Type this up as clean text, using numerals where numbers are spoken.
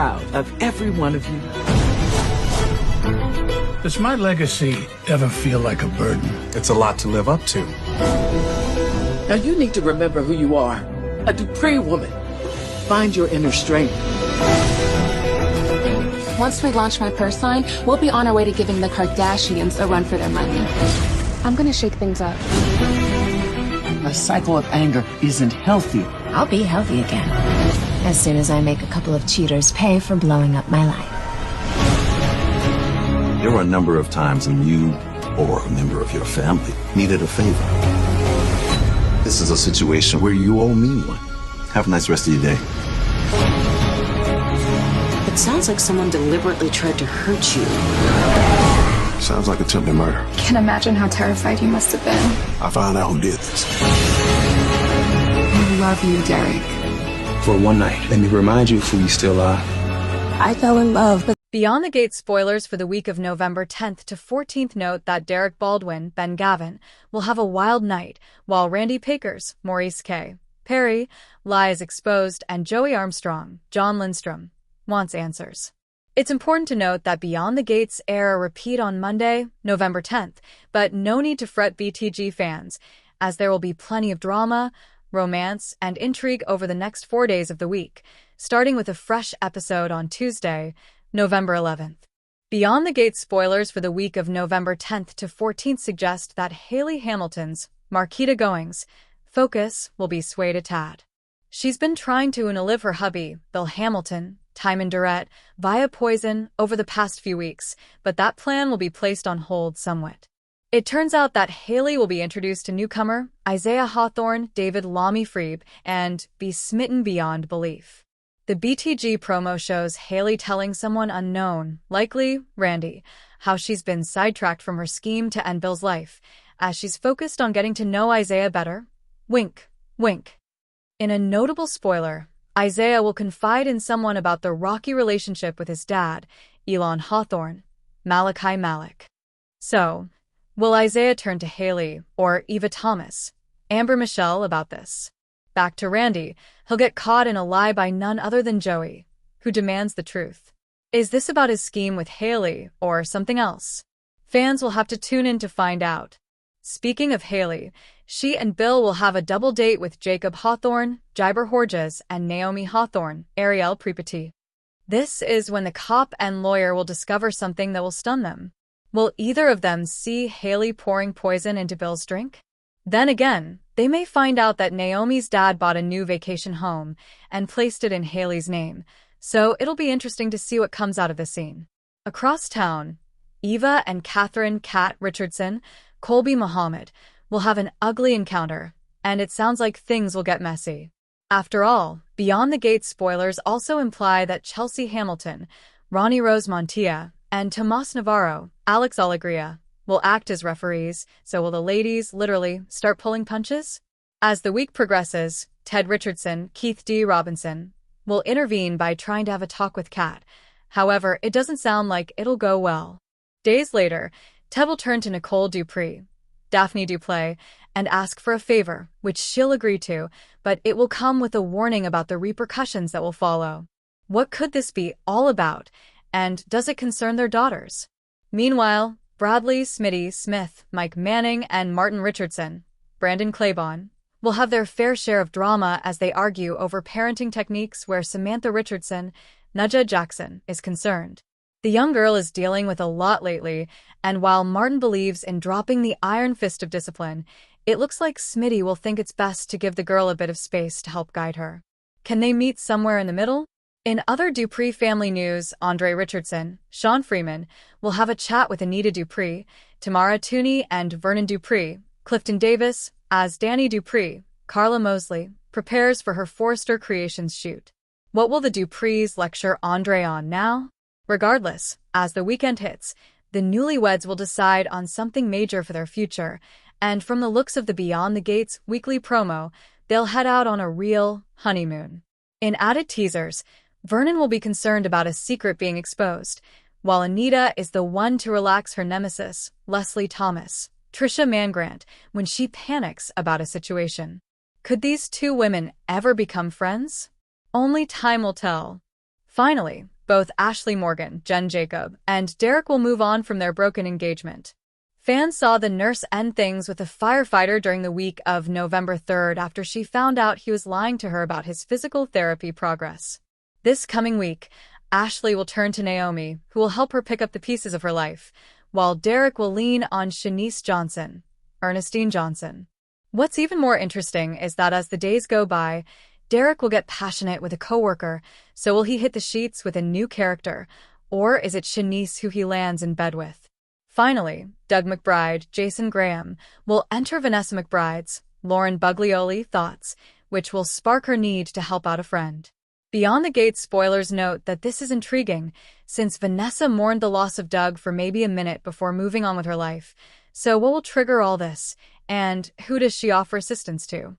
proud of every one of you. Does my legacy ever feel like a burden? It's a lot to live up to. Now you need to remember who you are. A Dupree woman. Find your inner strength. Once we launch my purse line, we'll be on our way to giving the Kardashians a run for their money. I'm gonna shake things up. A cycle of anger isn't healthy. I'll be healthy again as soon as I make a couple of cheaters pay for blowing up my life. There were a number of times when you or a member of your family needed a favor. This is a situation where you owe me one. Have a nice rest of your day. It sounds like someone deliberately tried to hurt you. Sounds like attempted murder. Can't imagine how terrified you must have been. I found out who did this. I love you, Derek. For one night, let me remind you who you still are. I fell in love, but Beyond the Gate spoilers for the week of November 10th to 14th note that Derek Baldwin, Ben Gavin, will have a wild night, while Randy Pakers, Maurice K. Perry, lies exposed, and Joey Armstrong, John Lindstrom, wants answers. It's important to note that Beyond the Gates air a repeat on Monday, November 10th, but no need to fret BTG fans, as there will be plenty of drama, romance, and intrigue over the next 4 days of the week, starting with a fresh episode on Tuesday, November 11th. Beyond the Gate spoilers for the week of November 10th to 14th suggest that Haley Hamilton's, Marquita Goings, focus will be swayed a tad. She's been trying to unalive her hubby, Bill Hamilton, Timon Durrett, via poison over the past few weeks, but that plan will be placed on hold somewhat. It turns out that Haley will be introduced to newcomer Isaiah Hawthorne, David Lamy Freeb, and be smitten beyond belief. The BTG promo shows Haley telling someone unknown, likely Randy, how she's been sidetracked from her scheme to end Bill's life, as she's focused on getting to know Isaiah better. Wink, wink. In a notable spoiler, Isaiah will confide in someone about the rocky relationship with his dad, Elon Hawthorne, Malachi Malik. So, will Isaiah turn to Haley or Eva Thomas, Amber Michelle about this? Back to Randy, he'll get caught in a lie by none other than Joey, who demands the truth. Is this about his scheme with Haley or something else? Fans will have to tune in to find out. Speaking of Haley, she and Bill will have a double date with Jacob Hawthorne, Jiber Horges, and Naomi Hawthorne, Ariel Pripati. This is when the cop and lawyer will discover something that will stun them. Will either of them see Haley pouring poison into Bill's drink? Then again, they may find out that Naomi's dad bought a new vacation home and placed it in Haley's name, so it'll be interesting to see what comes out of the scene. Across town, Eva and Catherine Kat Richardson, Colby Muhammad, will have an ugly encounter, and it sounds like things will get messy. After all, Beyond the Gate spoilers also imply that Chelsea Hamilton, Ronnie Rose Montilla, and Tomas Navarro, Alex Alegria, will act as referees, so will the ladies literally start pulling punches? As the week progresses, Ted Richardson, Keith D. Robinson, will intervene by trying to have a talk with Kat. However, it doesn't sound like it'll go well. Days later, Ted will turn to Nicole Dupree, Daphnee Duplaix, and ask for a favor, which she'll agree to, but it will come with a warning about the repercussions that will follow. What could this be all about, and does it concern their daughters? Meanwhile, Bradley, Smitty, Smith, Mike Manning, and Martin Richardson, Brandon Claiborne, will have their fair share of drama as they argue over parenting techniques where Samantha Richardson, Nudja Jackson, is concerned. The young girl is dealing with a lot lately, and while Martin believes in dropping the iron fist of discipline, it looks like Smitty will think it's best to give the girl a bit of space to help guide her. Can they meet somewhere in the middle? In other Dupree family news, Andre Richardson, Sean Freeman, will have a chat with Anita Dupree, Tamara Tunie, and Vernon Dupree. Clifton Davis, as Danny Dupree, Karla Mosley, prepares for her Forrester Creations shoot. What will the Duprees lecture Andre on now? Regardless, as the weekend hits, the newlyweds will decide on something major for their future, and from the looks of the Beyond the Gates weekly promo, they'll head out on a real honeymoon. In added teasers, Vernon will be concerned about a secret being exposed, while Anita is the one to relax her nemesis, Leslie Thomas, Trisha Mangrant, when she panics about a situation. Could these two women ever become friends? Only time will tell. Finally, Both Ashley Morgan, Jen Jacob, and Derek will move on from their broken engagement. Fans saw the nurse end things with a firefighter during the week of November 3rd after she found out he was lying to her about his physical therapy progress. This coming week, Ashley will turn to Naomi, who will help her pick up the pieces of her life, while Derek will lean on Shanice Johnson, Ernestine Johnson. What's even more interesting is that as the days go by, Derek will get passionate with a coworker, so will he hit the sheets with a new character, or is it Shanice who he lands in bed with? Finally, Doug McBride, Jason Graham, will enter Vanessa McBride's, Lauren Buglioli, thoughts, which will spark her need to help out a friend. Beyond the Gates spoilers note that this is intriguing, since Vanessa mourned the loss of Doug for maybe a minute before moving on with her life. So what will trigger all this, and who does she offer assistance to?